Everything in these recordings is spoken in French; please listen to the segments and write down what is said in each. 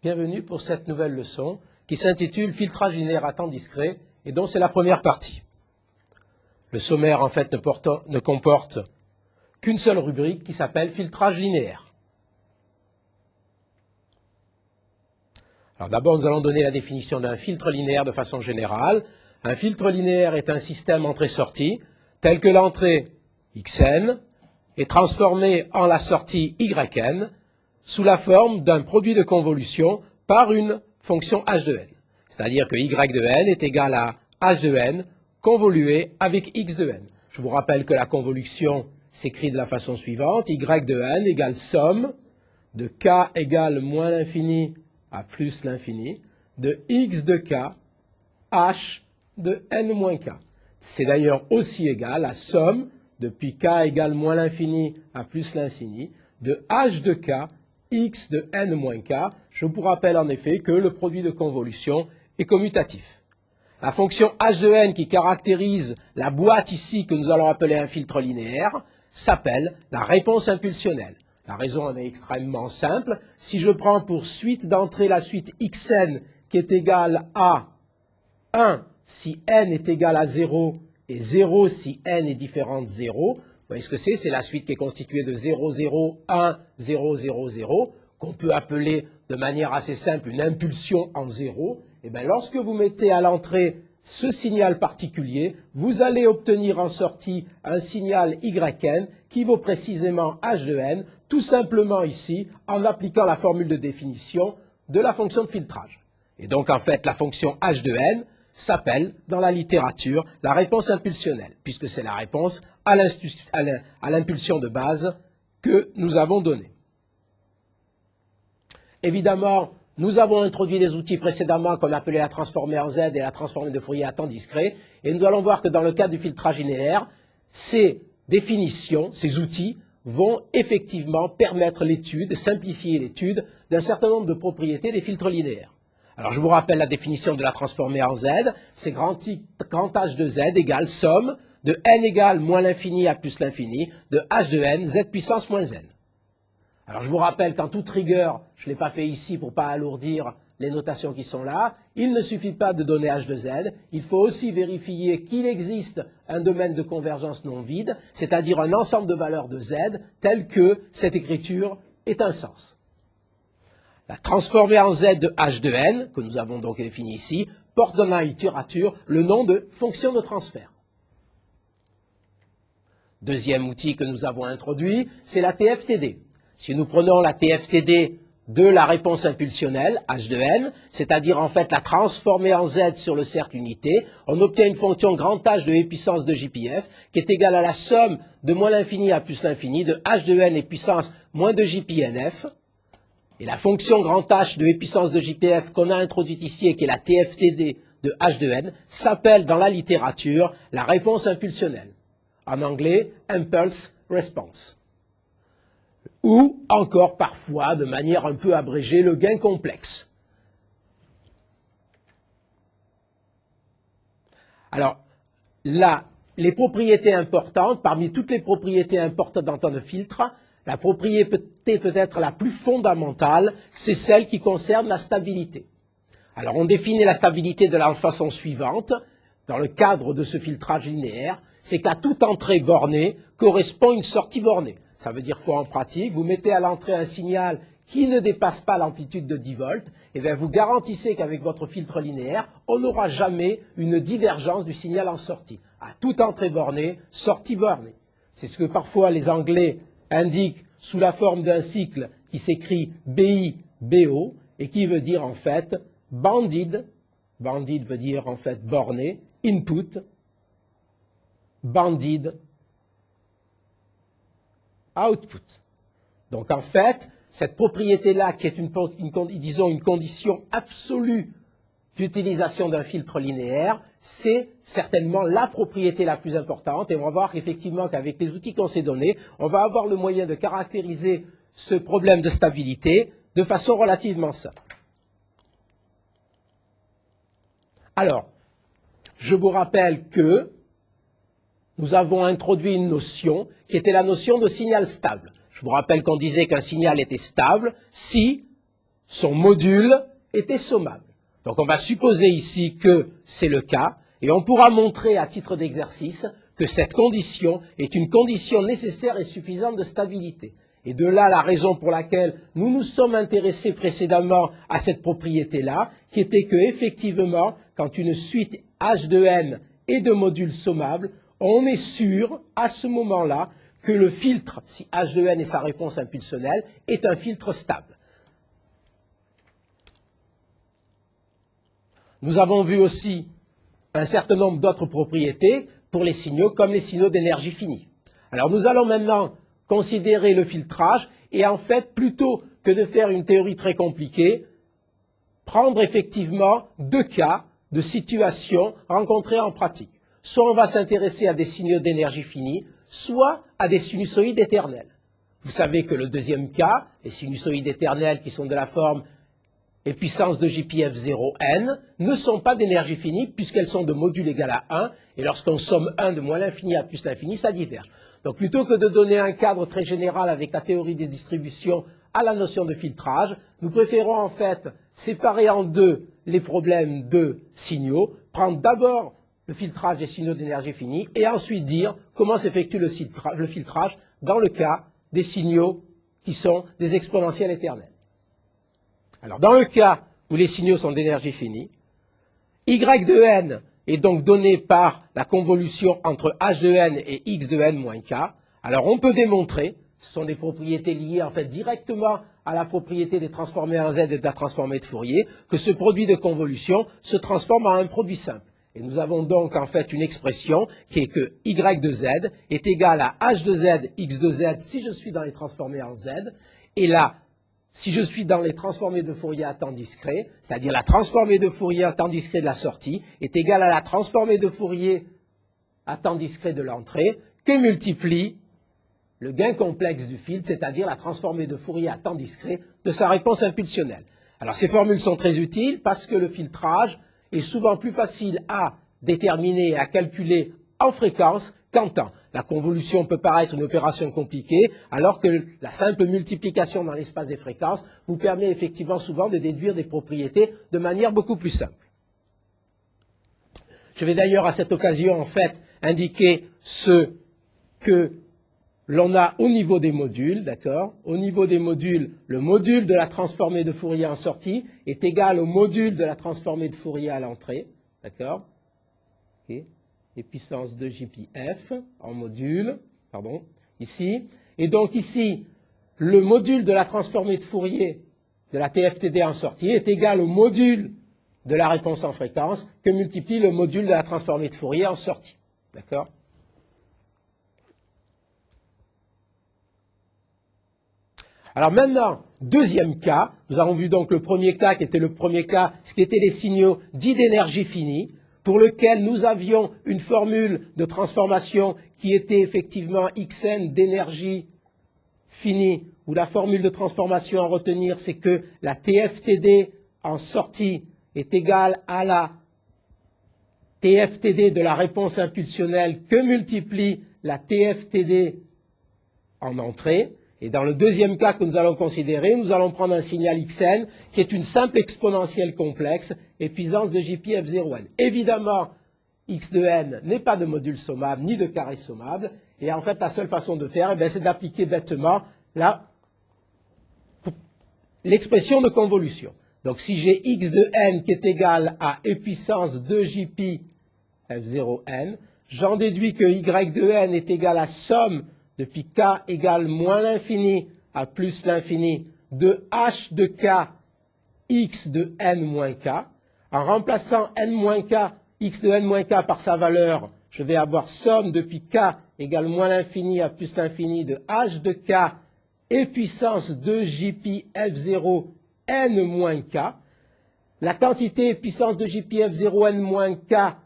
Bienvenue pour cette nouvelle leçon qui s'intitule Filtrage linéaire à temps discret et dont c'est la première partie. Le sommaire en fait ne comporte qu'une seule rubrique qui s'appelle Filtrage linéaire. Alors d'abord nous allons donner la définition d'un filtre linéaire de façon générale. Un filtre linéaire est un système entrée-sortie tel que l'entrée xn est transformée en la sortie yn sous la forme d'un produit de convolution par une fonction h de n. C'est-à-dire que y de n est égal à h de n convolué avec x de n. Je vous rappelle que la convolution s'écrit de la façon suivante, y de n égale somme de k égale moins l'infini à plus l'infini de x de k h de n moins k. C'est d'ailleurs aussi égal à somme depuis k égale moins l'infini à plus l'infini de h de k x de n moins k. Je vous rappelle en effet que le produit de convolution est commutatif. La fonction h de n qui caractérise la boîte ici que nous allons appeler un filtre linéaire s'appelle la réponse impulsionnelle. La raison en est extrêmement simple. Si je prends pour suite d'entrée la suite xn qui est égale à 1 si n est égal à 0 et 0 si n est différent de 0, vous voyez ce que c'est? C'est la suite qui est constituée de 0, 0, 1, 0, 0, 0, qu'on peut appeler de manière assez simple une impulsion en 0. Et bien lorsque vous mettez à l'entrée ce signal particulier, vous allez obtenir en sortie un signal yn qui vaut précisément h de n, tout simplement ici en appliquant la formule de définition de la fonction de filtrage. Et donc en fait la fonction h de n s'appelle dans la littérature la réponse impulsionnelle, puisque c'est la réponse à l'impulsion de base que nous avons donnée. Évidemment, nous avons introduit des outils précédemment qu'on appelait la transformée en Z et la transformée de Fourier à temps discret, et nous allons voir que dans le cas du filtrage linéaire, ces définitions, ces outils, vont effectivement permettre l'étude, simplifier l'étude d'un certain nombre de propriétés des filtres linéaires. Alors je vous rappelle la définition de la transformée en Z, c'est grand H de Z égale somme de n égale moins l'infini à plus l'infini de h de n, z puissance moins n. Alors je vous rappelle qu'en toute rigueur, je ne l'ai pas fait ici pour ne pas alourdir les notations qui sont là, il ne suffit pas de donner h de z, il faut aussi vérifier qu'il existe un domaine de convergence non vide, c'est-à-dire un ensemble de valeurs de z tel que cette écriture ait un sens. La transformée en z de h de n, que nous avons donc définie ici, porte dans la littérature le nom de fonction de transfert. Deuxième outil que nous avons introduit, c'est la TFTD. Si nous prenons la TFTD de la réponse impulsionnelle, h de n, c'est-à-dire en fait la transformée en z sur le cercle unité, on obtient une fonction grand H de e puissance de JPF qui est égale à la somme de moins l'infini à plus l'infini de h de n et puissance moins de JPNF. Et la fonction grand H de e puissance de JPF qu'on a introduite ici et qui est la TFTD de h de n s'appelle dans la littérature la réponse impulsionnelle. En anglais, impulse response. Ou encore parfois, de manière un peu abrégée, le gain complexe. Alors, là, les propriétés importantes, parmi toutes les propriétés importantes d'un temps de filtre, la propriété peut-être la plus fondamentale, c'est celle qui concerne la stabilité. Alors, on définit la stabilité de la façon suivante, dans le cadre de ce filtrage linéaire, c'est qu'à toute entrée bornée correspond une sortie bornée. Ça veut dire quoi en pratique? Vous mettez à l'entrée un signal qui ne dépasse pas l'amplitude de 10 volts, et bien vous garantissez qu'avec votre filtre linéaire, on n'aura jamais une divergence du signal en sortie. À toute entrée bornée, sortie bornée. C'est ce que parfois les Anglais indiquent sous la forme d'un cycle qui s'écrit BI-BO et qui veut dire en fait bounded, bounded veut dire en fait borné, input, bounded, output. Donc en fait, cette propriété-là, qui est une condition absolue d'utilisation d'un filtre linéaire, c'est certainement la propriété la plus importante. Et on va voir qu'effectivement qu'avec les outils qu'on s'est donnés, on va avoir le moyen de caractériser ce problème de stabilité de façon relativement simple. Alors, je vous rappelle que nous avons introduit une notion qui était la notion de signal stable. Je vous rappelle qu'on disait qu'un signal était stable si son module était sommable. Donc on va supposer ici que c'est le cas, et on pourra montrer à titre d'exercice que cette condition est une condition nécessaire et suffisante de stabilité. Et de là la raison pour laquelle nous nous sommes intéressés précédemment à cette propriété-là, qui était que effectivement, quand une suite H de n est de modules sommables, on est sûr à ce moment-là que le filtre, si H de n est sa réponse impulsionnelle, est un filtre stable. Nous avons vu aussi un certain nombre d'autres propriétés pour les signaux, comme les signaux d'énergie finie. Alors nous allons maintenant considérer le filtrage et en fait, plutôt que de faire une théorie très compliquée, prendre effectivement deux cas de situations rencontrées en pratique. Soit on va s'intéresser à des signaux d'énergie finie, soit à des sinusoïdes éternels. Vous savez que le deuxième cas, les sinusoïdes éternels qui sont de la forme et puissance de JPF0n, ne sont pas d'énergie finie puisqu'elles sont de module égal à 1, et lorsqu'on somme 1 de moins l'infini à plus l'infini, ça diverge. Donc plutôt que de donner un cadre très général avec la théorie des distributions à la notion de filtrage, nous préférons en fait séparer en deux les problèmes de signaux, prendre d'abord le filtrage des signaux d'énergie finie et ensuite dire comment s'effectue le filtrage dans le cas des signaux qui sont des exponentielles éternelles. Alors dans le cas où les signaux sont d'énergie finie, y de n est donc donné par la convolution entre h de n et x de n moins k. Alors on peut démontrer, ce sont des propriétés liées en fait directement à la propriété des transformés en z et de la transformée de Fourier, que ce produit de convolution se transforme en un produit simple. Et nous avons donc en fait une expression qui est que y de z est égal à h de z, x de z si je suis dans les transformés en z, et là, si je suis dans les transformés de Fourier à temps discret, c'est-à-dire la transformée de Fourier à temps discret de la sortie, est égale à la transformée de Fourier à temps discret de l'entrée, que multiplie le gain complexe du filtre, c'est-à-dire la transformée de Fourier à temps discret de sa réponse impulsionnelle. Alors ces formules sont très utiles parce que le filtrage est souvent plus facile à déterminer et à calculer en fréquence qu'en temps. La convolution peut paraître une opération compliquée, alors que la simple multiplication dans l'espace des fréquences vous permet effectivement souvent de déduire des propriétés de manière beaucoup plus simple. Je vais d'ailleurs à cette occasion en fait indiquer ce que l'on a au niveau des modules, d'accord? Au niveau des modules, le module de la transformée de Fourier en sortie est égal au module de la transformée de Fourier à l'entrée, d'accord? Okay. Et puissance de JPF en module, pardon, ici. Et donc ici, le module de la transformée de Fourier de la TFTD en sortie est égal au module de la réponse en fréquence que multiplie le module de la transformée de Fourier en sortie. D'accord? Alors maintenant, deuxième cas, nous avons vu donc le premier cas qui était le premier cas, ce qui était les signaux dits d'énergie finie, pour lequel nous avions une formule de transformation qui était effectivement xn d'énergie finie, où la formule de transformation à retenir, c'est que la TFTD en sortie est égale à la TFTD de la réponse impulsionnelle que multiplie la TFTD en entrée. Et dans le deuxième cas que nous allons considérer, nous allons prendre un signal xn qui est une simple exponentielle complexe et puissance de JPF0n. Évidemment, x de n n'est pas de module sommable ni de carré sommable. Et en fait, la seule façon de faire, c'est d'appliquer bêtement l'expression de convolution. Donc si j'ai x de n qui est égal à e puissance 2jp f0n, j'en déduis que y de n est égal à somme depuis k égale moins l'infini à plus l'infini de h de k x de n moins k. En remplaçant n moins k, x de n moins k par sa valeur, je vais avoir somme depuis k égale moins l'infini à plus l'infini de h de k et puissance 2jp f0 n moins k. La quantité puissance de jp f0 n moins k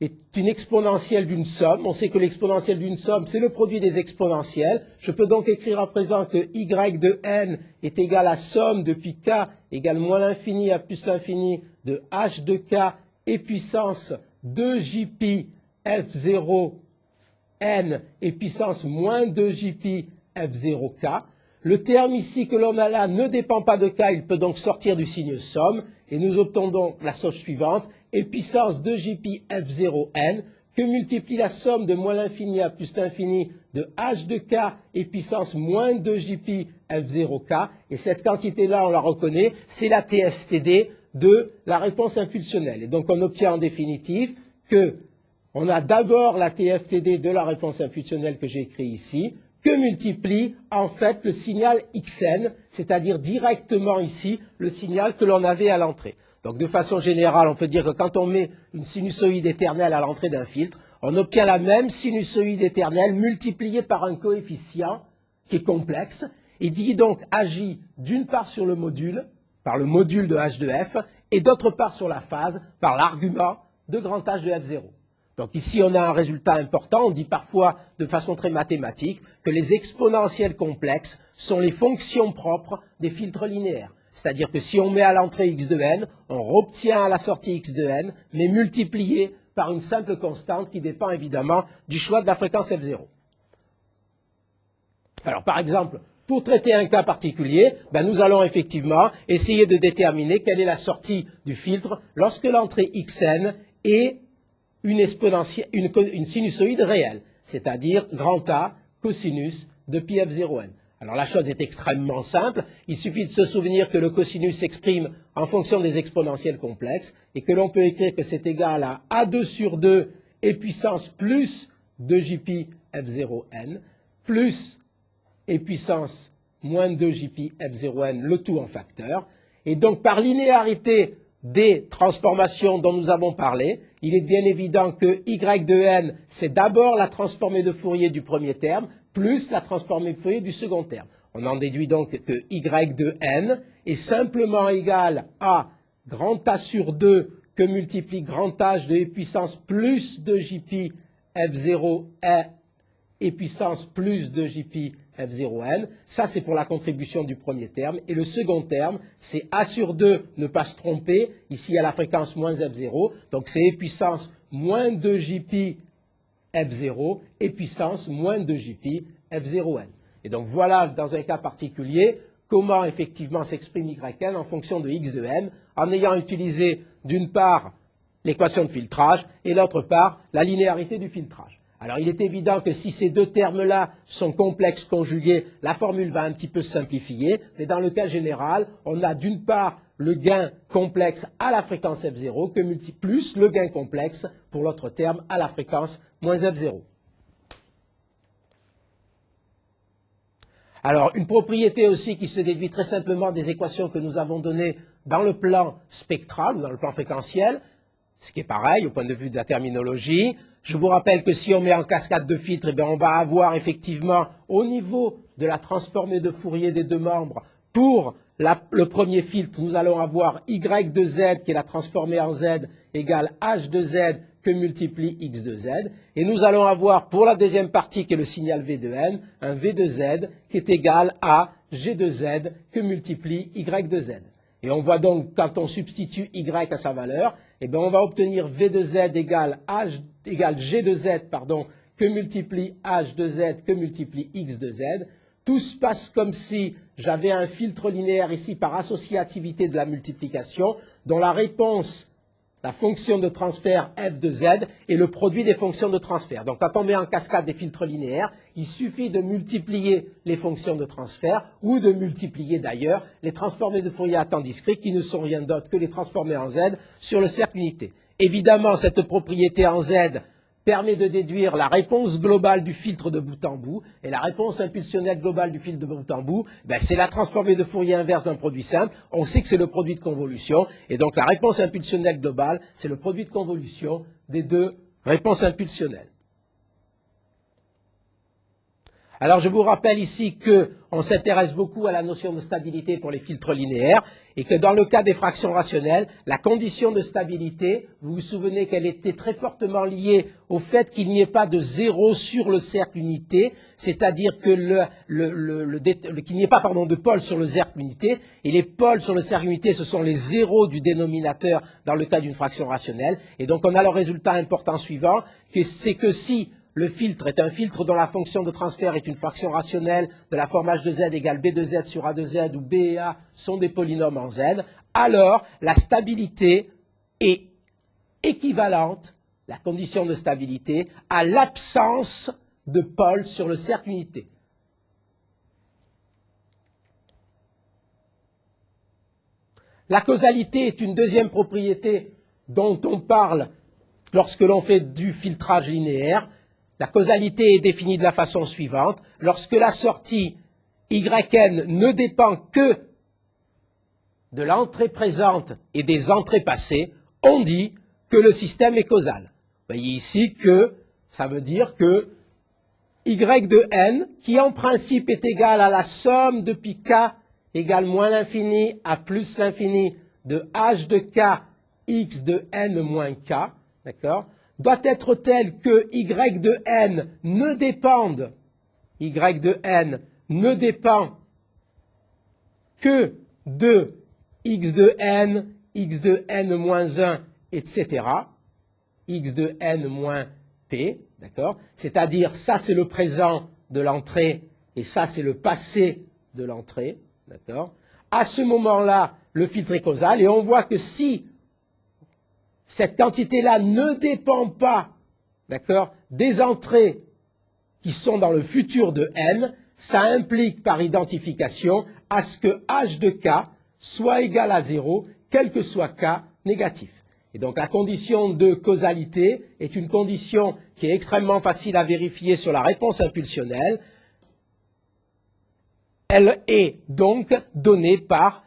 est une exponentielle d'une somme. On sait que l'exponentielle d'une somme, c'est le produit des exponentielles. Je peux donc écrire à présent que y de n est égal à somme depuis k égale moins l'infini à plus l'infini de h de k et puissance 2jp f0 n et puissance moins 2jp f0k. Le terme ici que l'on a là ne dépend pas de K, il peut donc sortir du signe somme, et nous obtenons donc la chose suivante, et puissance 2jp f0n, que multiplie la somme de moins l'infini à plus l'infini de h de k et puissance moins 2jp f0k, et cette quantité-là, on la reconnaît, c'est la TFTD de la réponse impulsionnelle. Et donc on obtient en définitive que on a d'abord la TFTD de la réponse impulsionnelle que j'ai écrit ici, que multiplie en fait le signal xn, c'est-à-dire directement ici le signal que l'on avait à l'entrée. Donc de façon générale, on peut dire que quand on met une sinusoïde éternelle à l'entrée d'un filtre, on obtient la même sinusoïde éternelle multipliée par un coefficient qui est complexe et qui donc agit d'une part sur le module, par le module de h de f, et d'autre part sur la phase, par l'argument de grand H de f0. Donc ici, on a un résultat important. On dit parfois, de façon très mathématique, que les exponentielles complexes sont les fonctions propres des filtres linéaires. C'est-à-dire que si on met à l'entrée x de n, on obtient à la sortie x de n, mais multiplié par une simple constante qui dépend évidemment du choix de la fréquence f0. Alors par exemple, pour traiter un cas particulier, nous allons effectivement essayer de déterminer quelle est la sortie du filtre lorsque l'entrée xn est une sinusoïde réelle, c'est-à-dire grand A cosinus de pi f0n. Alors la chose est extrêmement simple, il suffit de se souvenir que le cosinus s'exprime en fonction des exponentielles complexes et que l'on peut écrire que c'est égal à A2 sur 2 et puissance plus 2jp f0n plus et puissance moins 2jp f0n, le tout en facteur. Et donc par linéarité des transformations dont nous avons parlé, il est bien évident que y de n, c'est d'abord la transformée de Fourier du premier terme, plus la transformée de Fourier du second terme. On en déduit donc que y de n est simplement égal à grand A sur 2 que multiplie grand H de e puissance plus 2jp f0 et puissance plus 2jp f0n. Ça, c'est pour la contribution du premier terme. Et le second terme, c'est A sur 2, ne pas se tromper. Ici, il y a la fréquence moins f0. Donc, c'est e puissance moins 2jp f0 et puissance moins 2jp f0n. Et donc, voilà, dans un cas particulier, comment effectivement s'exprime yn en fonction de x de n, en ayant utilisé, d'une part, l'équation de filtrage et d'autre part, la linéarité du filtrage. Alors, il est évident que si ces deux termes-là sont complexes conjugués, la formule va un petit peu se simplifier, mais dans le cas général, on a d'une part le gain complexe à la fréquence f0 que plus le gain complexe pour l'autre terme à la fréquence moins f0. Alors, une propriété aussi qui se déduit très simplement des équations que nous avons données dans le plan spectral ou dans le plan fréquentiel, ce qui est pareil au point de vue de la terminologie. Je vous rappelle que si on met en cascade de filtres, on va avoir effectivement au niveau de la transformée de Fourier des deux membres, pour le premier filtre, nous allons avoir y de z qui est la transformée en z égale h de z que multiplie x de z. Et nous allons avoir pour la deuxième partie qui est le signal v de n, un v de z qui est égal à g de z que multiplie y de z. Et on voit donc, quand on substitue y à sa valeur, on va obtenir v de z égale g de z, que multiplie h de z, que multiplie x de z. Tout se passe comme si j'avais un filtre linéaire ici par associativité de la multiplication, dont la réponse, la fonction de transfert f de z, est le produit des fonctions de transfert. Donc quand on met en cascade des filtres linéaires, il suffit de multiplier les fonctions de transfert ou de multiplier d'ailleurs les transformées de Fourier à temps discret qui ne sont rien d'autre que les transformées en z sur le cercle unité. Évidemment, cette propriété en z permet de déduire la réponse globale du filtre de bout en bout, et la réponse impulsionnelle globale du filtre de bout en bout, c'est la transformée de Fourier inverse d'un produit simple. On sait que c'est le produit de convolution, et donc la réponse impulsionnelle globale, c'est le produit de convolution des deux réponses impulsionnelles. Alors je vous rappelle ici qu'on s'intéresse beaucoup à la notion de stabilité pour les filtres linéaires et que dans le cas des fractions rationnelles, la condition de stabilité, vous vous souvenez qu'elle était très fortement liée au fait qu'il n'y ait pas de zéro sur le cercle unité, c'est-à-dire que qu'il n'y ait pas de pôle sur le cercle unité, et les pôles sur le cercle unité, ce sont les zéros du dénominateur dans le cas d'une fraction rationnelle. Et donc on a le résultat important suivant, c'est que si le filtre est un filtre dont la fonction de transfert est une fraction rationnelle de la forme h de z égale b de z sur a de z, où b et a sont des polynômes en z, alors la stabilité est équivalente, la condition de stabilité, à l'absence de pôle sur le cercle unité. La causalité est une deuxième propriété dont on parle lorsque l'on fait du filtrage linéaire. La causalité est définie de la façon suivante. Lorsque la sortie yn ne dépend que de l'entrée présente et des entrées passées, on dit que le système est causal. Vous voyez ici que ça veut dire que y de n, qui en principe est égal à la somme de pi k égale moins l'infini à plus l'infini de h de k x de n moins k, d'accord, doit être tel que y de n ne dépende, y de n ne dépend que de x de n moins 1, etc., x de n moins p, d'accord, c'est-à-dire ça c'est le présent de l'entrée et ça c'est le passé de l'entrée, d'accord. À ce moment-là, le filtre est causal et on voit que si cette quantité-là ne dépend pas, d'accord, des entrées qui sont dans le futur de n, ça implique par identification à ce que h de k soit égal à 0, quel que soit k négatif. Et donc la condition de causalité est une condition qui est extrêmement facile à vérifier sur la réponse impulsionnelle. Elle est donc donnée par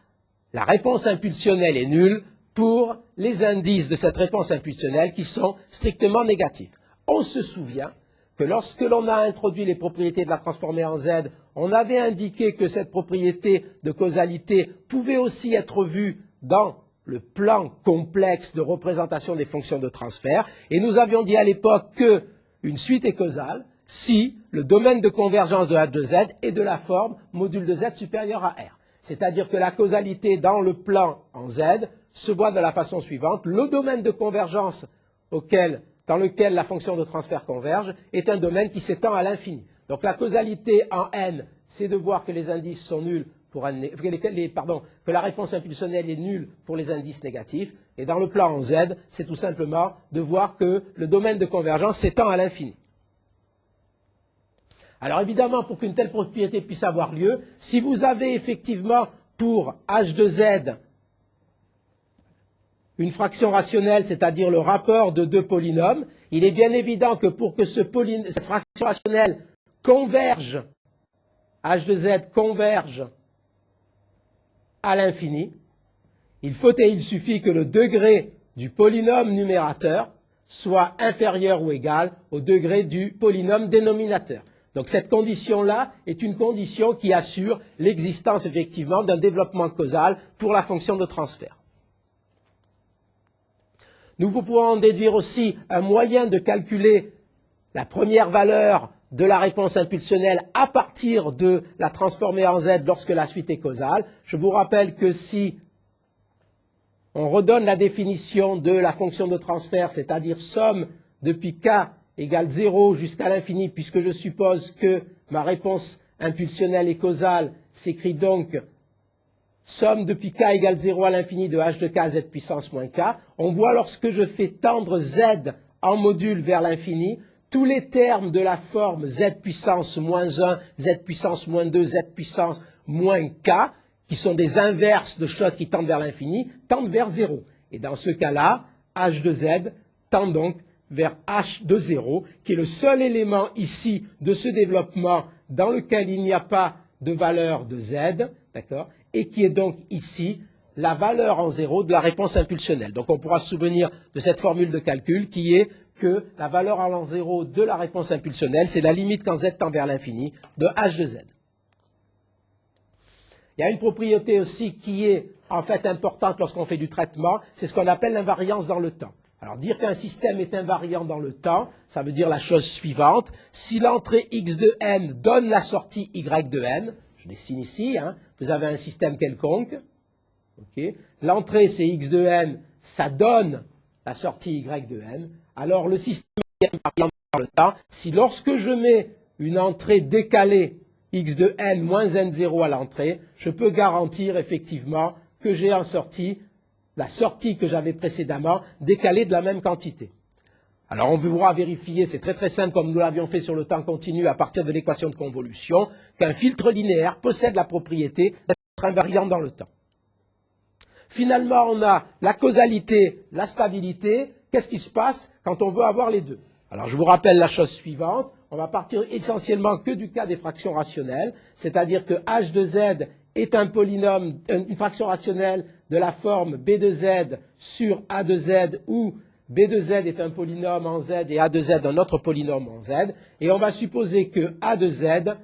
la réponse impulsionnelle est nulle pour les indices de cette réponse impulsionnelle qui sont strictement négatifs. On se souvient que lorsque l'on a introduit les propriétés de la transformée en z, on avait indiqué que cette propriété de causalité pouvait aussi être vue dans le plan complexe de représentation des fonctions de transfert, et nous avions dit à l'époque qu'une suite est causale si le domaine de convergence de h de z est de la forme module de z supérieur à r. C'est-à-dire que la causalité dans le plan en z se voit de la façon suivante. Le domaine de convergence dans lequel la fonction de transfert converge est un domaine qui s'étend à l'infini. Donc la causalité en n, c'est de voir que les indices sont nuls pour que la réponse impulsionnelle est nulle pour les indices négatifs. Et dans le plan en z, c'est tout simplement de voir que le domaine de convergence s'étend à l'infini. Alors évidemment, pour qu'une telle propriété puisse avoir lieu, si vous avez effectivement pour h de z une fraction rationnelle, c'est-à-dire le rapport de deux polynômes, il est bien évident que pour que cette fraction rationnelle converge, h de z converge à l'infini, il faut et il suffit que le degré du polynôme numérateur soit inférieur ou égal au degré du polynôme dénominateur. Donc cette condition-là est une condition qui assure l'existence effectivement d'un développement causal pour la fonction de transfert. Nous pouvons en déduire aussi un moyen de calculer la première valeur de la réponse impulsionnelle à partir de la transformée en z lorsque la suite est causale. Je vous rappelle que si on redonne la définition de la fonction de transfert, c'est-à-dire somme depuis k égale 0 jusqu'à l'infini, puisque je suppose que ma réponse impulsionnelle est causale, s'écrit donc somme depuis k égale 0 à l'infini de h de k z puissance moins k. On voit lorsque je fais tendre z en module vers l'infini, tous les termes de la forme z puissance moins 1, z puissance moins 2, z puissance moins k, qui sont des inverses de choses qui tendent vers l'infini, tendent vers 0. Et dans ce cas-là, h de z tend donc vers h de 0, qui est le seul élément ici de ce développement dans lequel il n'y a pas de valeur de z, d'accord, et qui est donc ici la valeur en 0 de la réponse impulsionnelle. Donc on pourra se souvenir de cette formule de calcul qui est que la valeur en 0 de la réponse impulsionnelle, c'est la limite quand z tend vers l'infini de h de z. Il y a une propriété aussi qui est en fait importante lorsqu'on fait du traitement, c'est ce qu'on appelle l'invariance dans le temps. Alors dire qu'un système est invariant dans le temps, ça veut dire la chose suivante. Si l'entrée x de n donne la sortie y de n, je dessine ici, vous avez un système quelconque, okay. L'entrée c'est x de n, ça donne la sortie y de n, alors le système variant dans le temps, si lorsque je mets une entrée décalée x de n moins n0 à l'entrée, je peux garantir effectivement que j'ai en sortie la sortie que j'avais précédemment décalée de la même quantité. Alors on pourra vérifier, c'est très très simple comme nous l'avions fait sur le temps continu à partir de l'équation de convolution, qu'un filtre linéaire possède la propriété d'être invariant dans le temps. Finalement, on a la causalité, la stabilité. Qu'est-ce qui se passe quand on veut avoir les deux? Alors je vous rappelle la chose suivante, on va partir essentiellement que du cas des fractions rationnelles, c'est-à-dire que h de z est un polynôme, une fraction rationnelle de la forme b de z sur a de z, où b de z est un polynôme en z et a de z un autre polynôme en z, et on va supposer que a de z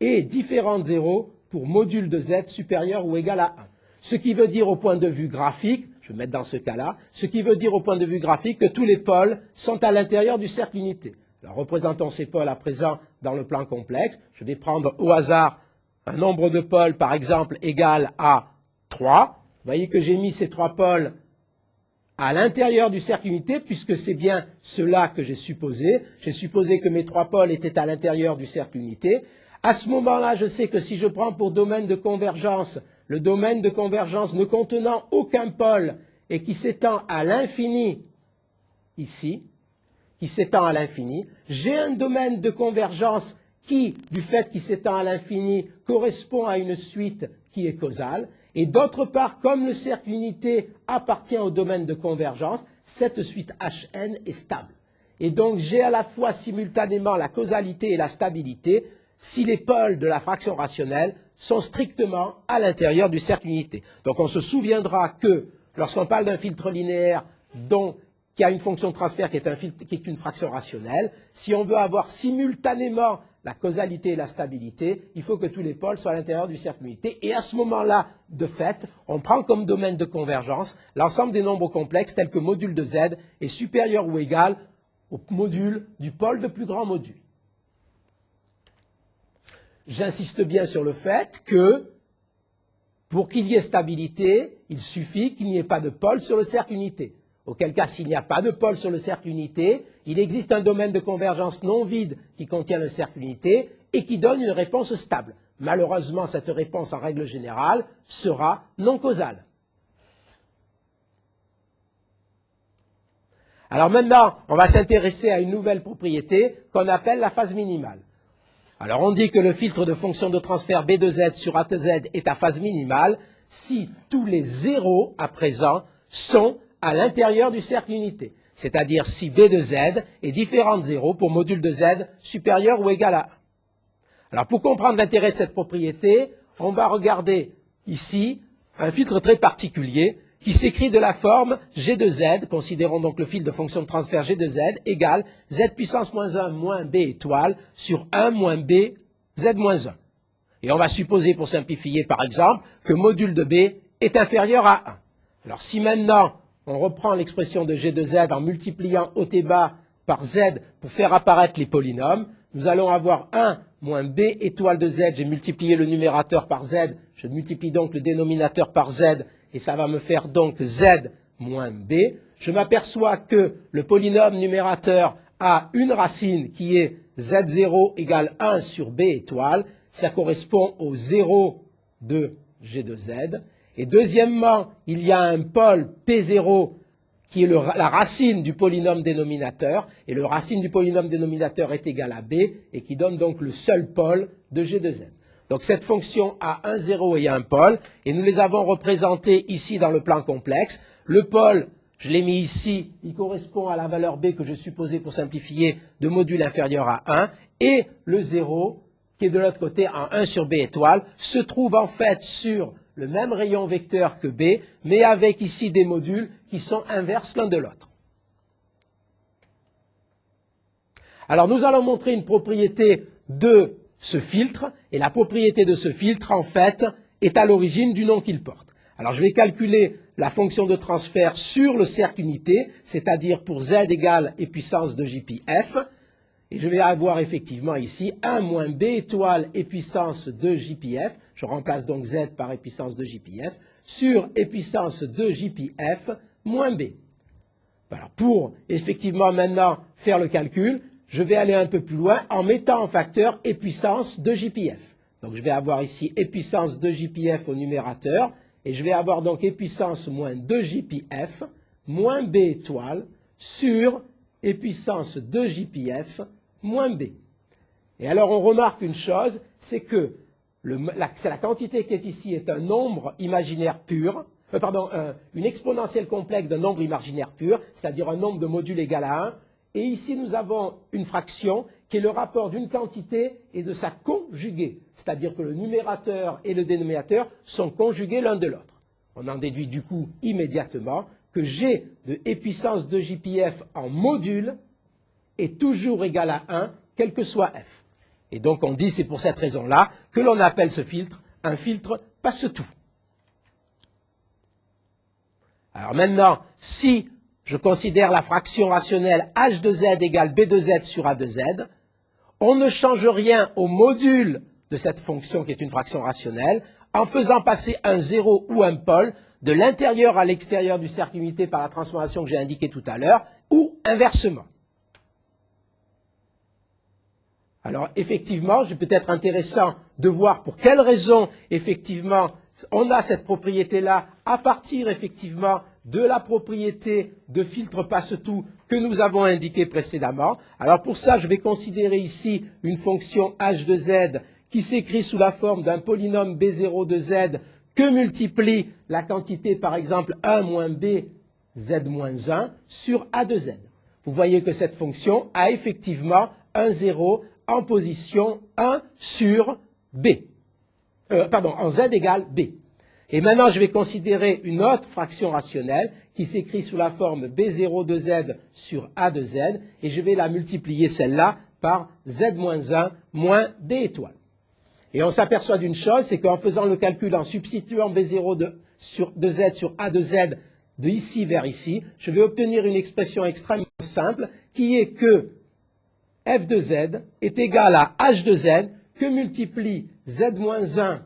est différent de 0 pour module de z supérieur ou égal à 1. Ce qui veut dire au point de vue graphique, je vais mettre dans ce cas-là, ce qui veut dire au point de vue graphique que tous les pôles sont à l'intérieur du cercle unité. Alors représentons ces pôles à présent dans le plan complexe. Je vais prendre au hasard un nombre de pôles, par exemple, égal à 3. Vous voyez que j'ai mis ces trois pôles à l'intérieur du cercle unité, puisque c'est bien cela que j'ai supposé. J'ai supposé que mes trois pôles étaient à l'intérieur du cercle unité. À ce moment-là, je sais que si je prends pour domaine de convergence le domaine de convergence ne contenant aucun pôle et qui s'étend à l'infini, ici, qui s'étend à l'infini, j'ai un domaine de convergence qui, du fait qu'il s'étend à l'infini, correspond à une suite qui est causale, et d'autre part, comme le cercle unité appartient au domaine de convergence, cette suite Hn est stable. Et donc j'ai à la fois simultanément la causalité et la stabilité si les pôles de la fraction rationnelle sont strictement à l'intérieur du cercle unité. Donc on se souviendra que lorsqu'on parle d'un filtre linéaire qui a une fonction de transfert qui est une fraction rationnelle, si on veut avoir simultanément la causalité et la stabilité, il faut que tous les pôles soient à l'intérieur du cercle unité. Et à ce moment-là, de fait, on prend comme domaine de convergence l'ensemble des nombres complexes tels que module de z est supérieur ou égal au module du pôle de plus grand module. J'insiste bien sur le fait que, pour qu'il y ait stabilité, il suffit qu'il n'y ait pas de pôle sur le cercle unité. Auquel cas, s'il n'y a pas de pôle sur le cercle unité, il existe un domaine de convergence non vide qui contient le cercle unité et qui donne une réponse stable. Malheureusement, cette réponse, en règle générale, sera non causale. Alors maintenant, on va s'intéresser à une nouvelle propriété qu'on appelle la phase minimale. Alors on dit que le filtre de fonction de transfert B de z sur A de z est à phase minimale si tous les zéros à présent sont à l'intérieur du cercle unité. C'est-à-dire si B de z est différent de 0 pour module de z supérieur ou égal à 1. Alors pour comprendre l'intérêt de cette propriété, on va regarder ici un filtre très particulier qui s'écrit de la forme g de z, considérons donc le filtre de fonction de transfert g de z, égale z puissance moins 1 moins b étoile sur 1 moins b z moins 1. Et on va supposer, pour simplifier par exemple, que module de b est inférieur à 1. Alors si maintenant on reprend l'expression de g de z en multipliant haut et bas par z pour faire apparaître les polynômes, nous allons avoir 1 moins b étoile de z, j'ai multiplié le numérateur par z, je multiplie donc le dénominateur par z, et ça va me faire donc z moins b. Je m'aperçois que le polynôme numérateur a une racine qui est z0 égale 1 sur b étoile, ça correspond au 0 de g de z. Et deuxièmement, il y a un pôle P0 qui est la racine du polynôme dénominateur, et le racine du polynôme dénominateur est égal à b, et qui donne donc le seul pôle de g de z. Donc cette fonction a un 0 et un pôle, et nous les avons représentés ici dans le plan complexe. Le pôle, je l'ai mis ici, il correspond à la valeur b que je supposais pour simplifier de module inférieur à 1, et le 0, qui est de l'autre côté en 1 sur b étoile, se trouve en fait sur le même rayon vecteur que b, mais avec ici des modules qui sont inverses l'un de l'autre. Alors nous allons montrer une propriété de ce filtre, et la propriété de ce filtre, en fait, est à l'origine du nom qu'il porte. Alors je vais calculer la fonction de transfert sur le cercle unité, c'est-à-dire pour z égale e puissance de jpf, et je vais avoir effectivement ici 1 moins b étoile e puissance de jpf, je remplace donc z par e puissance de jpf, sur e puissance de jpf moins b. Alors pour effectivement maintenant faire le calcul, je vais aller un peu plus loin en mettant en facteur e puissance 2jpf. Donc je vais avoir ici e puissance 2jpf au numérateur, et je vais avoir donc e puissance moins 2jpf moins b étoile sur e puissance 2jpf moins b. Et alors on remarque une chose, c'est que la quantité qui est ici est un nombre imaginaire pur, une exponentielle complexe d'un nombre imaginaire pur, c'est-à-dire un nombre de modules égal à 1. Et ici, nous avons une fraction qui est le rapport d'une quantité et de sa conjuguée, c'est-à-dire que le numérateur et le dénominateur sont conjugués l'un de l'autre. On en déduit du coup immédiatement que g de e puissance 2jpf en module est toujours égal à 1, quel que soit f. Et donc on dit, c'est pour cette raison-là, que l'on appelle ce filtre un filtre passe-tout. Alors maintenant, si je considère la fraction rationnelle h de z égale b de z sur a de z, on ne change rien au module de cette fonction qui est une fraction rationnelle en faisant passer un 0 ou un pôle de l'intérieur à l'extérieur du cercle unité par la transformation que j'ai indiquée tout à l'heure, ou inversement. Alors effectivement, c'est peut-être intéressant de voir pour quelles raisons effectivement on a cette propriété-là à partir effectivement de la propriété de filtre passe-tout que nous avons indiquée précédemment. Alors pour ça, je vais considérer ici une fonction h de z qui s'écrit sous la forme d'un polynôme b0 de z que multiplie la quantité par exemple 1 moins b z moins 1 sur a de z. Vous voyez que cette fonction a effectivement un 0 en position 1 sur b. En z égale b. Et maintenant, je vais considérer une autre fraction rationnelle qui s'écrit sous la forme b0 de z sur a de z, et je vais la multiplier celle-là par z moins 1 moins b étoile. Et on s'aperçoit d'une chose, c'est qu'en faisant le calcul, en substituant b0 de z sur a de z de ici vers ici, je vais obtenir une expression extrêmement simple qui est que f de z est égal à h de z que multiplie z moins 1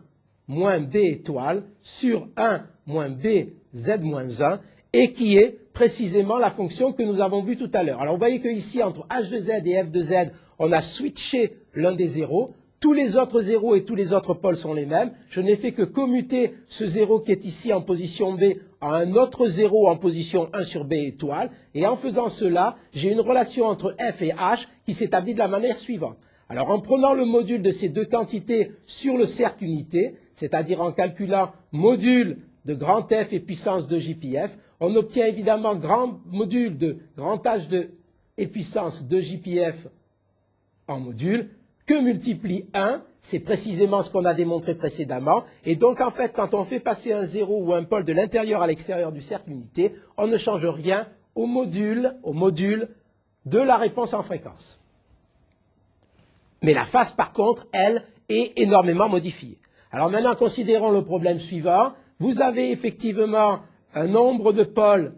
moins b étoile sur 1 moins b z moins 1 et qui est précisément la fonction que nous avons vue tout à l'heure. Alors vous voyez qu'ici, entre h de z et f de z, on a switché l'un des zéros. Tous les autres zéros et tous les autres pôles sont les mêmes. Je n'ai fait que commuter ce zéro qui est ici en position B à un autre zéro en position 1 sur B étoile. Et en faisant cela, j'ai une relation entre f et h qui s'établit de la manière suivante. Alors en prenant le module de ces deux quantités sur le cercle unité, c'est-à-dire en calculant module de grand F et puissance de JPF, on obtient évidemment grand module de grand H de et puissance de JPF en module, que multiplie 1, c'est précisément ce qu'on a démontré précédemment, et donc en fait quand on fait passer un 0 ou un pôle de l'intérieur à l'extérieur du cercle unité, on ne change rien au module de la réponse en fréquence. Mais la face par contre, elle, est énormément modifiée. Alors maintenant, considérons le problème suivant. Vous avez effectivement un nombre de pôles,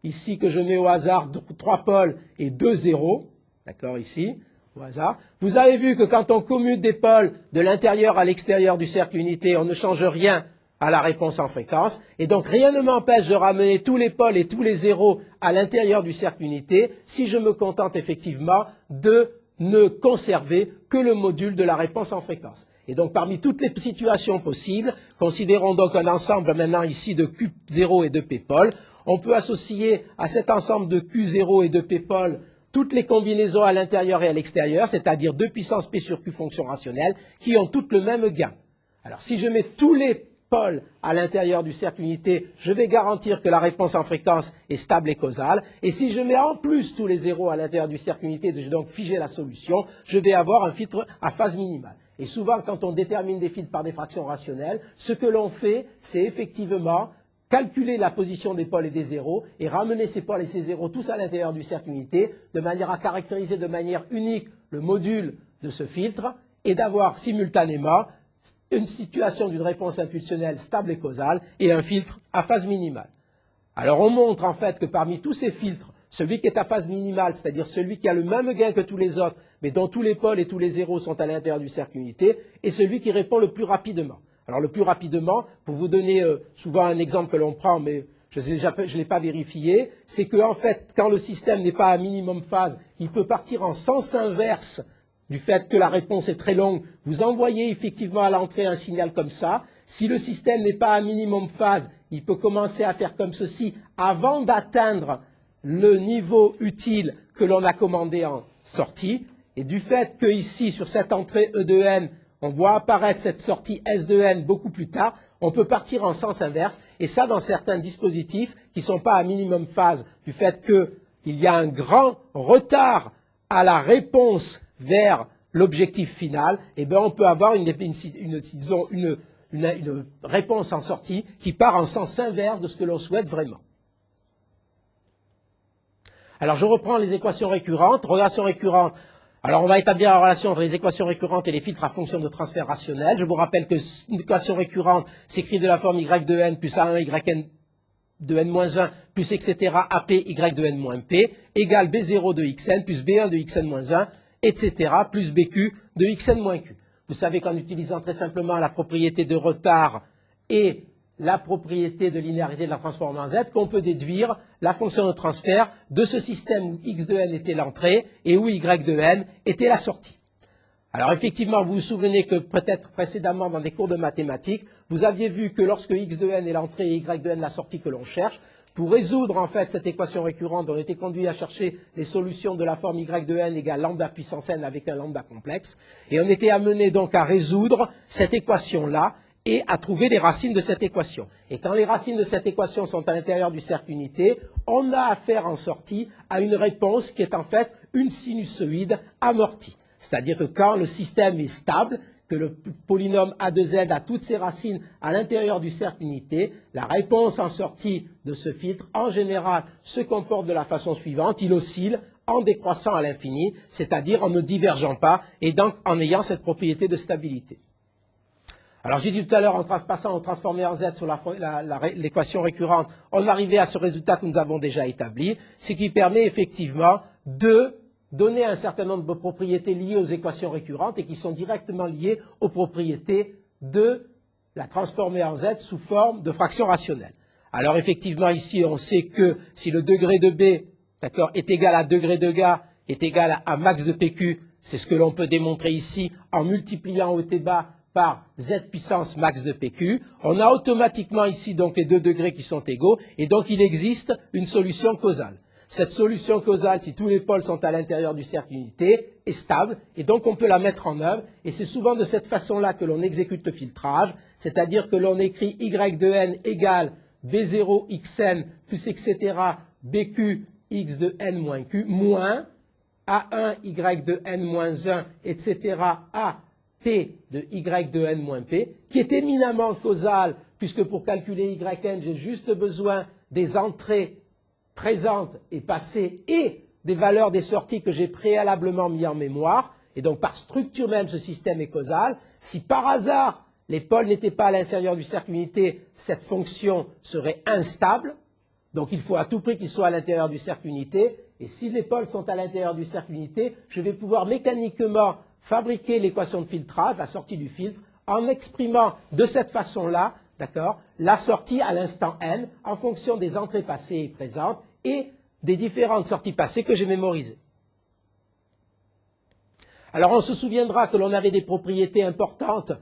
ici que je mets au hasard, 3 pôles et 2 zéros, d'accord, ici, au hasard. Vous avez vu que quand on commute des pôles de l'intérieur à l'extérieur du cercle unité, on ne change rien à la réponse en fréquence, et donc rien ne m'empêche de ramener tous les pôles et tous les zéros à l'intérieur du cercle unité si je me contente effectivement de ne conserver que le module de la réponse en fréquence. Et donc, parmi toutes les situations possibles, considérons donc un ensemble maintenant ici de Q0 et de P-pôles. On peut associer à cet ensemble de Q0 et de P-pôles toutes les combinaisons à l'intérieur et à l'extérieur, c'est-à-dire 2 puissance P sur Q fonctions rationnelles, qui ont toutes le même gain. Alors, si je mets tous les pôles à l'intérieur du cercle unité, je vais garantir que la réponse en fréquence est stable et causale. Et si je mets en plus tous les zéros à l'intérieur du cercle unité, je vais donc figer la solution, je vais avoir un filtre à phase minimale. Et souvent, quand on détermine des filtres par des fractions rationnelles, ce que l'on fait, c'est effectivement calculer la position des pôles et des zéros et ramener ces pôles et ces zéros tous à l'intérieur du cercle unité de manière à caractériser de manière unique le module de ce filtre et d'avoir simultanément une situation d'une réponse impulsionnelle stable et causale et un filtre à phase minimale. Alors on montre en fait que parmi tous ces filtres, celui qui est à phase minimale, c'est-à-dire celui qui a le même gain que tous les autres, mais dont tous les pôles et tous les zéros sont à l'intérieur du cercle unité, est celui qui répond le plus rapidement. Alors le plus rapidement, pour vous donner souvent un exemple que l'on prend, mais je ne l'ai pas vérifié, c'est qu'en fait, quand le système n'est pas à minimum phase, il peut partir en sens inverse du fait que la réponse est très longue. Vous envoyez effectivement à l'entrée un signal comme ça. Si le système n'est pas à minimum phase, il peut commencer à faire comme ceci avant d'atteindre le niveau utile que l'on a commandé en sortie. Et du fait que ici, sur cette entrée E de n, on voit apparaître cette sortie S de n beaucoup plus tard, on peut partir en sens inverse, et ça dans certains dispositifs qui ne sont pas à minimum phase, du fait qu'il y a un grand retard à la réponse vers l'objectif final, et bien on peut avoir une réponse en sortie qui part en sens inverse de ce que l'on souhaite vraiment. Alors je reprends les équations récurrentes. Relation récurrente. Alors on va établir la relation entre les équations récurrentes et les filtres à fonction de transfert rationnel. Je vous rappelle que une équation récurrente s'écrit de la forme y de n plus a1 yn de n-1 plus etc. ap y de n-p égale b0 de xn plus b1 de xn-1 etc. plus bq de xn-q. Vous savez qu'en utilisant très simplement la propriété de retard et la propriété de linéarité de la transformée en z, qu'on peut déduire la fonction de transfert de ce système où x de n était l'entrée et où y de n était la sortie. Alors effectivement, vous vous souvenez que peut-être précédemment dans des cours de mathématiques, vous aviez vu que lorsque x de n est l'entrée et y de n la sortie que l'on cherche, pour résoudre en fait cette équation récurrente, on était conduit à chercher les solutions de la forme y de n égale lambda puissance n avec un lambda complexe, et on était amené donc à résoudre cette équation-là et à trouver les racines de cette équation. Et quand les racines de cette équation sont à l'intérieur du cercle unité, on a affaire en sortie à une réponse qui est en fait une sinusoïde amortie. C'est-à-dire que quand le système est stable, que le polynôme A de Z a toutes ses racines à l'intérieur du cercle unité, la réponse en sortie de ce filtre, en général, se comporte de la façon suivante. Il oscille en décroissant à l'infini, c'est-à-dire en ne divergeant pas et donc en ayant cette propriété de stabilité. Alors j'ai dit tout à l'heure, en passant au transformé en Z sur l'équation récurrente, on arrivait à ce résultat que nous avons déjà établi, ce qui permet effectivement de donner un certain nombre de propriétés liées aux équations récurrentes et qui sont directement liées aux propriétés de la transformée en Z sous forme de fraction rationnelle. Alors effectivement ici on sait que si le degré de B est égal à degré de G est égal à max de PQ, c'est ce que l'on peut démontrer ici en multipliant haut et bas par z puissance max de PQ, on a automatiquement ici donc les deux degrés qui sont égaux, et donc il existe une solution causale. Cette solution causale, si tous les pôles sont à l'intérieur du cercle unité, est stable, et donc on peut la mettre en œuvre, et c'est souvent de cette façon-là que l'on exécute le filtrage, c'est-à-dire que l'on écrit y de n égale b0 xn plus etc. bq x de n moins q moins a1 y de n moins 1 etc. a P de y de n moins P, qui est éminemment causal, puisque pour calculer yn, j'ai juste besoin des entrées présentes et passées et des valeurs des sorties que j'ai préalablement mis en mémoire, et donc par structure même ce système est causal. Si par hasard les pôles n'étaient pas à l'intérieur du cercle unité, cette fonction serait instable, donc il faut à tout prix qu'ils soient à l'intérieur du cercle unité, et si les pôles sont à l'intérieur du cercle unité, je vais pouvoir mécaniquement fabriquer l'équation de filtrage, la sortie du filtre, en exprimant de cette façon-là, la sortie à l'instant n en fonction des entrées passées et présentes et des différentes sorties passées que j'ai mémorisées. Alors on se souviendra que l'on avait des propriétés importantes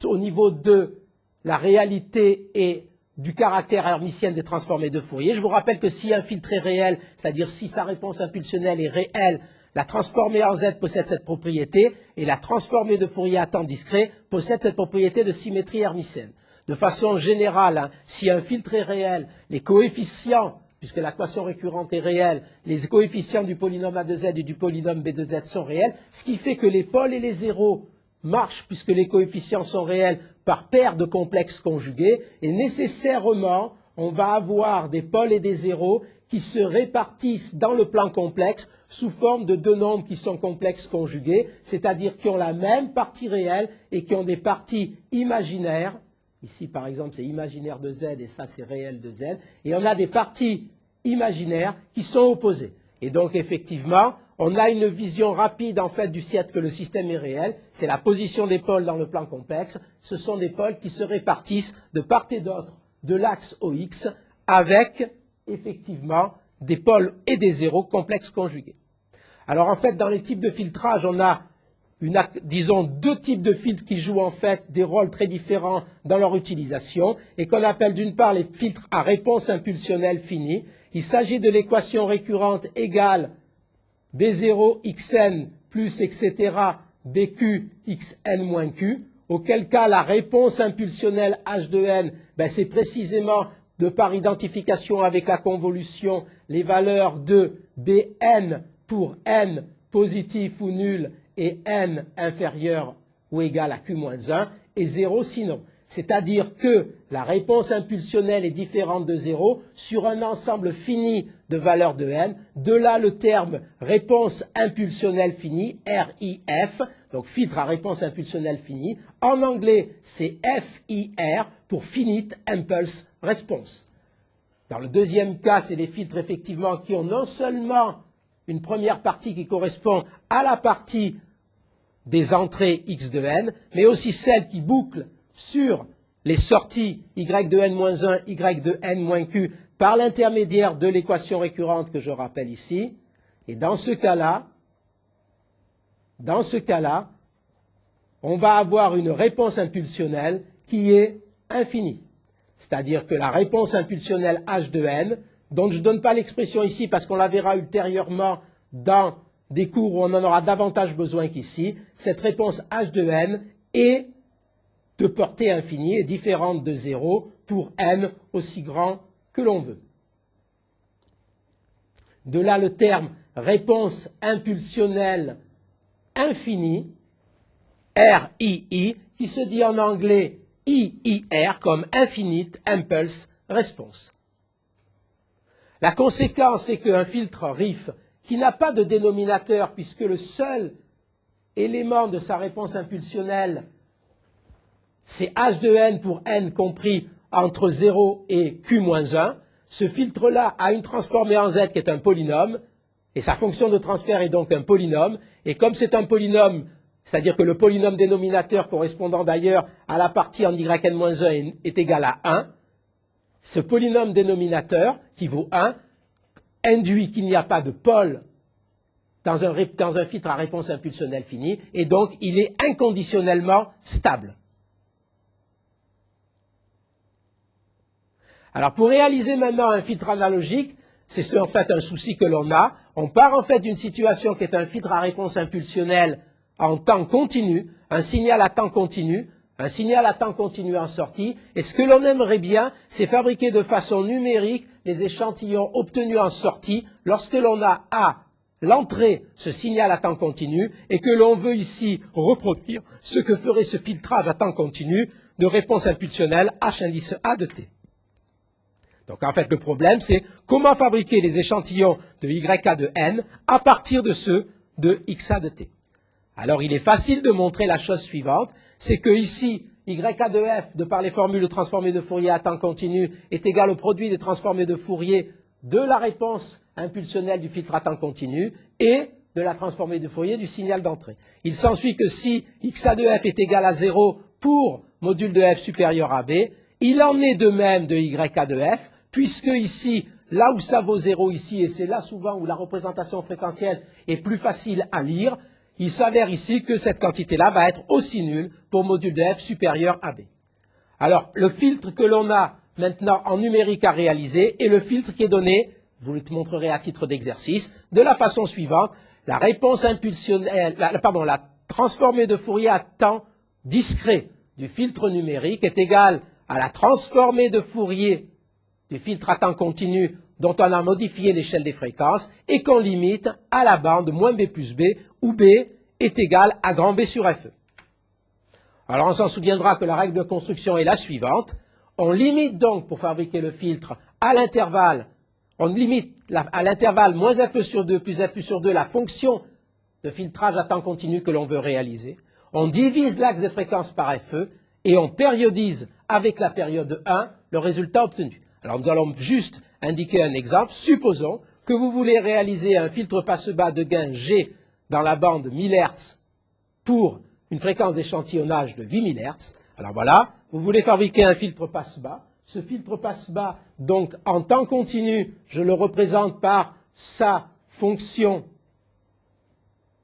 au niveau de la réalité et du caractère hermitien des transformés de Fourier. Je vous rappelle que si un filtre est réel, c'est-à-dire si sa réponse impulsionnelle est réelle, la transformée en Z possède cette propriété et la transformée de Fourier à temps discret possède cette propriété de symétrie hermitienne. De façon générale, si un filtre est réel, les coefficients, puisque l'équation récurrente est réelle, les coefficients du polynôme A de Z et du polynôme B de Z sont réels, ce qui fait que les pôles et les zéros marchent, puisque les coefficients sont réels, par paire de complexes conjugués, et nécessairement, on va avoir des pôles et des zéros qui se répartissent dans le plan complexe sous forme de deux nombres qui sont complexes conjugués, c'est-à-dire qui ont la même partie réelle et qui ont des parties imaginaires. Ici, par exemple, c'est imaginaire de Z et ça, c'est réel de Z. Et on a des parties imaginaires qui sont opposées. Et donc, effectivement, on a une vision rapide, en fait, du fait que le système est réel. C'est la position des pôles dans le plan complexe. Ce sont des pôles qui se répartissent de part et d'autre de l'axe OX avec effectivement des pôles et des zéros complexes conjugués. Alors en fait, dans les types de filtrage, on a disons deux types de filtres qui jouent en fait des rôles très différents dans leur utilisation et qu'on appelle d'une part les filtres à réponse impulsionnelle finie. Il s'agit de l'équation récurrente égale B0 xn plus etc. bq xn moins q, auquel cas la réponse impulsionnelle h de n, c'est précisément de par identification avec la convolution les valeurs de bn pour n positif ou nul et n inférieur ou égal à q-1 et 0 sinon. C'est-à-dire que la réponse impulsionnelle est différente de 0 sur un ensemble fini de valeurs de n. De là le terme réponse impulsionnelle finie, RIF, donc filtre à réponse impulsionnelle finie. En anglais, c'est FIR pour Finite Impulse Response. Dans le deuxième cas, c'est les filtres effectivement qui ont non seulement une première partie qui correspond à la partie des entrées x de n, mais aussi celles qui bouclent sur les sorties y de n-1, y de n-q par l'intermédiaire de l'équation récurrente que je rappelle ici. Et dans ce cas-là, on va avoir une réponse impulsionnelle qui est infinie. C'est-à-dire que la réponse impulsionnelle h de n, dont je ne donne pas l'expression ici parce qu'on la verra ultérieurement dans des cours où on en aura davantage besoin qu'ici, cette réponse h de n est de portée infinie et différente de 0 pour n aussi grand que l'on veut. De là le terme réponse impulsionnelle infinie, RII, qui se dit en anglais IIR comme Infinite Impulse Response. La conséquence est qu'un filtre RIF qui n'a pas de dénominateur puisque le seul élément de sa réponse impulsionnelle c'est h de n pour n compris entre 0 et q-1, ce filtre-là a une transformée en z qui est un polynôme, et sa fonction de transfert est donc un polynôme, et comme c'est un polynôme, c'est-à-dire que le polynôme dénominateur correspondant d'ailleurs à la partie en yn-1 est égal à 1, ce polynôme dénominateur, qui vaut 1, induit qu'il n'y a pas de pôle dans un filtre à réponse impulsionnelle finie, et donc il est inconditionnellement stable. Alors pour réaliser maintenant un filtre analogique, c'est en fait un souci que l'on a. On part en fait d'une situation qui est un filtre à réponse impulsionnelle en temps continu, un signal à temps continu en sortie. Et ce que l'on aimerait bien, c'est fabriquer de façon numérique les échantillons obtenus en sortie lorsque l'on a à l'entrée ce signal à temps continu et que l'on veut ici reproduire ce que ferait ce filtrage à temps continu de réponse impulsionnelle H indice A de t. Donc en fait le problème c'est comment fabriquer les échantillons de YA de n à partir de ceux de XA de t. Alors il est facile de montrer la chose suivante, c'est que ici YA de f, de par les formules transformées de Fourier à temps continu, est égal au produit des transformées de Fourier de la réponse impulsionnelle du filtre à temps continu et de la transformée de Fourier du signal d'entrée. Il s'ensuit que si XA de f est égal à 0 pour module de f supérieur à b, il en est de même de YA de f, puisque ici, là où ça vaut 0 ici, et c'est là souvent où la représentation fréquentielle est plus facile à lire, il s'avère ici que cette quantité-là va être aussi nulle pour module de f supérieur à b. Alors, le filtre que l'on a maintenant en numérique à réaliser est le filtre qui est donné, vous le montrerez à titre d'exercice, de la façon suivante. La réponse impulsionnelle, la transformée de Fourier à temps discret du filtre numérique est égale à la transformée de Fourier du filtre à temps continu dont on a modifié l'échelle des fréquences et qu'on limite à la bande moins b plus b où b est égal à grand B sur Fe. Alors on s'en souviendra que la règle de construction est la suivante. On limite donc pour fabriquer le filtre à l'intervalle, on limite à l'intervalle moins Fe sur 2 plus Fu sur 2 la fonction de filtrage à temps continu que l'on veut réaliser. On divise l'axe des fréquences par Fe et on périodise avec la période 1 le résultat obtenu. Alors nous allons juste indiquer un exemple. Supposons que vous voulez réaliser un filtre passe-bas de gain G dans la bande 1000 Hz pour une fréquence d'échantillonnage de 8000 Hz. Alors voilà, vous voulez fabriquer un filtre passe-bas. Ce filtre passe-bas, donc en temps continu, je le représente par sa fonction,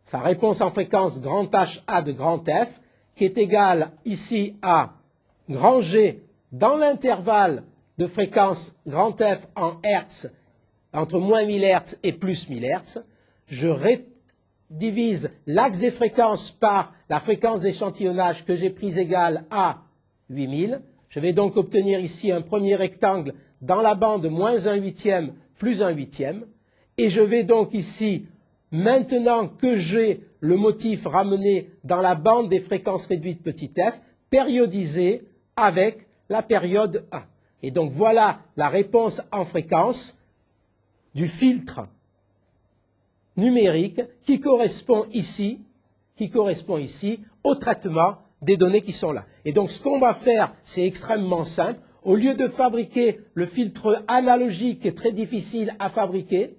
sa réponse en fréquence grand HA de grand F, qui est égale ici à grand G dans l'intervalle de fréquence grand F en Hertz, entre moins 1000 Hertz et plus 1000 Hertz. Je divise l'axe des fréquences par la fréquence d'échantillonnage que j'ai prise égale à 8000. Je vais donc obtenir ici un premier rectangle dans la bande moins 1/8 plus 1/8. Et je vais donc ici, maintenant que j'ai le motif ramené dans la bande des fréquences réduites petit f, périodiser avec la période 1. Et donc voilà la réponse en fréquence du filtre numérique qui correspond ici au traitement des données qui sont là. Et donc ce qu'on va faire, c'est extrêmement simple. Au lieu de fabriquer le filtre analogique qui est très difficile à fabriquer,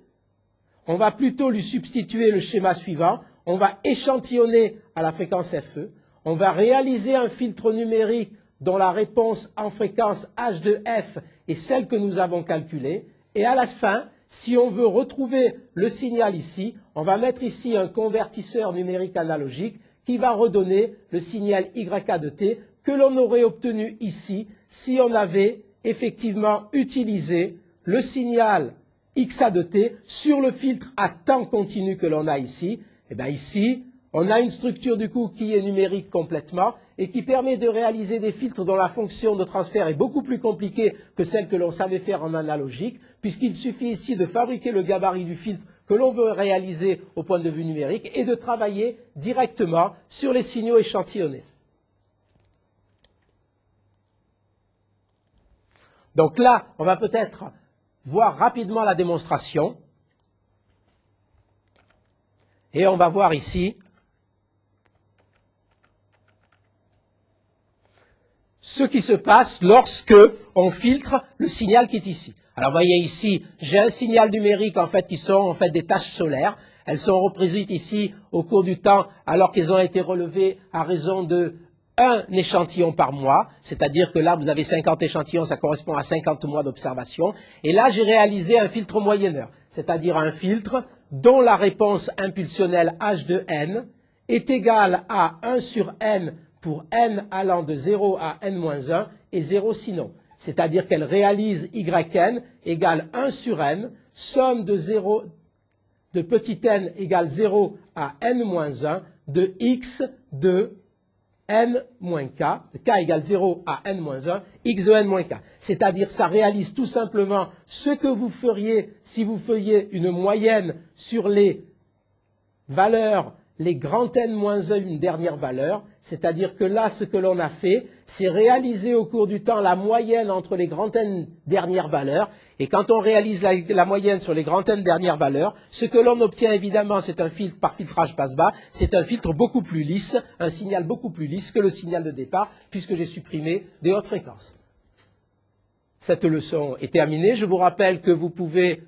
on va plutôt lui substituer le schéma suivant. On va échantillonner à la fréquence FE. On va réaliser un filtre numérique dont la réponse en fréquence H de F est celle que nous avons calculée. Et à la fin, si on veut retrouver le signal ici, on va mettre ici un convertisseur numérique analogique qui va redonner le signal YA de T que l'on aurait obtenu ici si on avait effectivement utilisé le signal XA de T sur le filtre à temps continu que l'on a ici. Et bien ici, on a une structure du coup qui est numérique complètement et qui permet de réaliser des filtres dont la fonction de transfert est beaucoup plus compliquée que celle que l'on savait faire en analogique, puisqu'il suffit ici de fabriquer le gabarit du filtre que l'on veut réaliser au point de vue numérique et de travailler directement sur les signaux échantillonnés. Donc là, on va peut-être voir rapidement la démonstration. Et on va voir ici ce qui se passe lorsque on filtre le signal qui est ici. Alors vous voyez ici, j'ai un signal numérique en fait qui sont en fait des taches solaires. Elles sont représentées ici au cours du temps alors qu'elles ont été relevées à raison de un échantillon par mois, c'est-à-dire que là vous avez 50 échantillons, ça correspond à 50 mois d'observation. Et là j'ai réalisé un filtre moyenneur, c'est-à-dire un filtre dont la réponse impulsionnelle H de n est égale à 1 sur n pour n allant de 0 à n-1 et 0 sinon. C'est-à-dire qu'elle réalise yn égale 1 sur n, somme de 0 de petit n égale 0 à n-1 de x de n-k, k égale 0 à n-1, x de n-k. C'est-à-dire ça réalise tout simplement ce que vous feriez si vous faisiez une moyenne sur les valeurs, les grands n-1, une dernière valeur. C'est-à-dire que là, ce que l'on a fait, c'est réaliser au cours du temps la moyenne entre les grands n dernières valeurs. Et quand on réalise la moyenne sur les grands n dernières valeurs, ce que l'on obtient évidemment, c'est un filtre par filtrage passe-bas, c'est un filtre beaucoup plus lisse, un signal beaucoup plus lisse que le signal de départ, puisque j'ai supprimé des hautes fréquences. Cette leçon est terminée. Je vous rappelle que vous pouvez,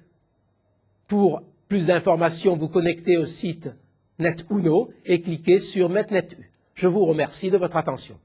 pour plus d'informations, vous connecter au site NetUno et cliquer sur MetNetU. Je vous remercie de votre attention.